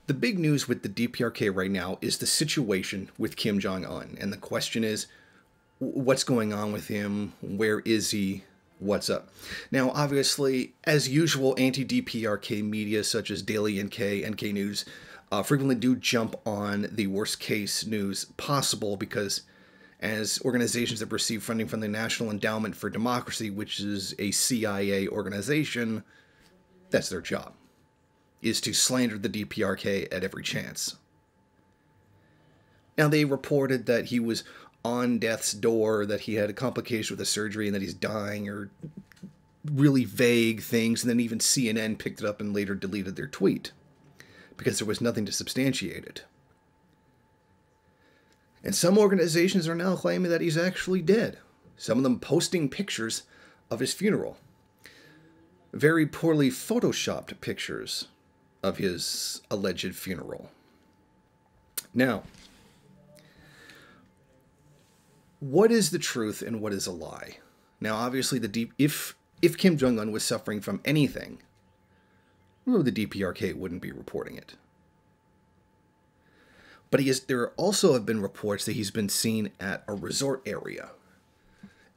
The big news with the DPRK right now is the situation with Kim Jong-un. And the question is, what's going on with him? Where is he? What's up? Now, obviously, as usual, anti-DPRK media such as Daily NK News, frequently do jump on the worst case news possible because as organizations that receive funding from the National Endowment for Democracy, which is a CIA organization, that's their job, is to slander the DPRK at every chance. Now, they reported that he was on death's door, that he had a complication with the surgery and that he's dying, or really vague things, and then even CNN picked it up and later deleted their tweet because there was nothing to substantiate it. And some organizations are now claiming that he's actually dead, some of them posting pictures of his funeral. Very poorly photoshopped pictures of his alleged funeral. Now, what is the truth and what is a lie? Now, obviously, if Kim Jong-un was suffering from anything, well, the DPRK wouldn't be reporting it. But there also have been reports that he's been seen at a resort area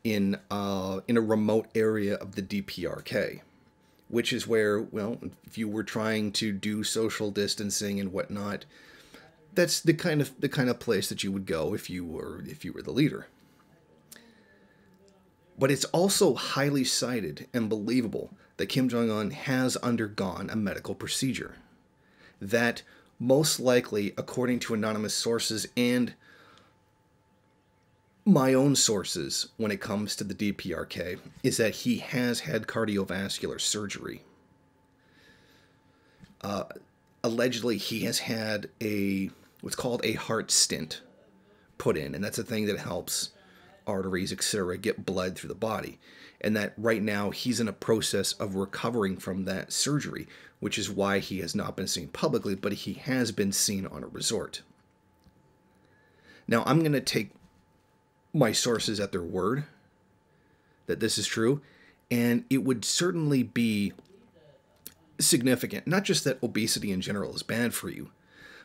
in a remote area of the DPRK, which is where, well, if you were trying to do social distancing and whatnot, that's the kind of place that you would go if you were the leader. But it's also highly cited and believable that Kim Jong-un has undergone a medical procedure that most likely, according to anonymous sources and my own sources when it comes to the DPRK, is that he has had cardiovascular surgery. Allegedly, he has had what's called a heart stent put in, and that's a thing that helps arteries, etc., get blood through the body. And that right now he's in a process of recovering from that surgery, which is why he has not been seen publicly, but he has been seen on a resort. Now, I'm going to take my sources at their word that this is true, and it would certainly be significant, not just that obesity in general is bad for you,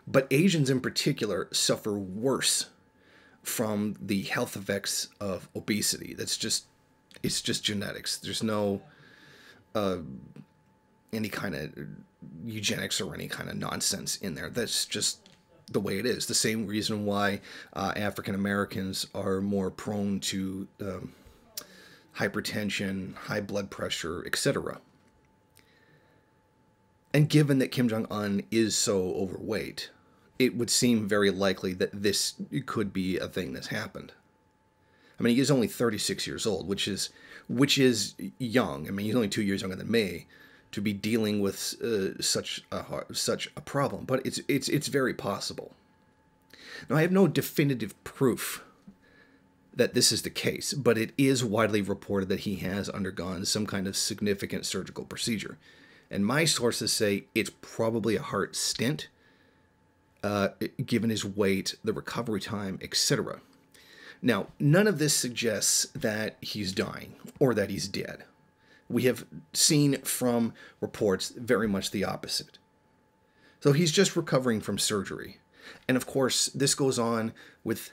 but Asians in particular suffer worse from the health effects of obesity. It's just genetics. There's no any kind of eugenics or any kind of nonsense in there. That's just the way it is. The same reason why African Americans are more prone to hypertension, high blood pressure, etc. And given that Kim Jong-un is so overweight, it would seem very likely that this could be a thing that's happened. I mean, he is only 36 years old, which is young. I mean, he's only 2 years younger than me to be dealing with such a problem. But it's very possible. Now, I have no definitive proof that this is the case, but it is widely reported that he has undergone some kind of significant surgical procedure. And my sources say it's probably a heart stent, given his weight, the recovery time, etc. Now, none of this suggests that he's dying or that he's dead. We have seen from reports very much the opposite. So he's just recovering from surgery. And of course, this goes on with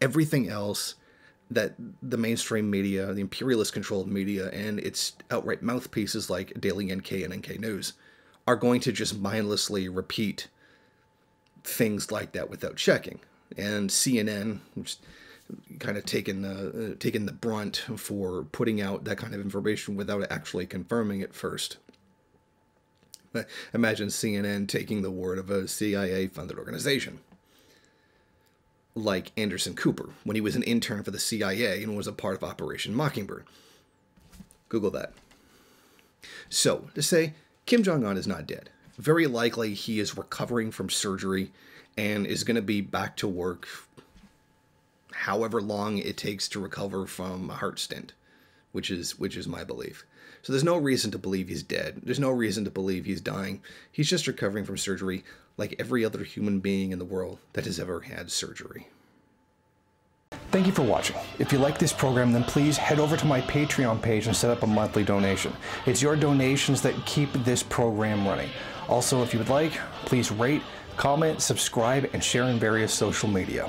everything else that the mainstream media, the imperialist-controlled media, and its outright mouthpieces like Daily NK and NK News are going to just mindlessly repeat things like that without checking. And CNN, which kind of taken the brunt for putting out that kind of information without actually confirming it first. But imagine CNN taking the word of a CIA-funded organization, like Anderson Cooper, when he was an intern for the CIA and was a part of Operation Mockingbird. Google that. So, to say, Kim Jong-un is not dead. Very likely he is recovering from surgery and is going to be back to work however long it takes to recover from a heart stent, which is my belief. So there's no reason to believe he's dead. There's no reason to believe he's dying. He's just recovering from surgery like every other human being in the world that has ever had surgery. Thank you for watching. If you like this program, then please head over to my Patreon page and set up a monthly donation. It's your donations that keep this program running. Also, if you would like, please rate, comment, subscribe, and share in various social media.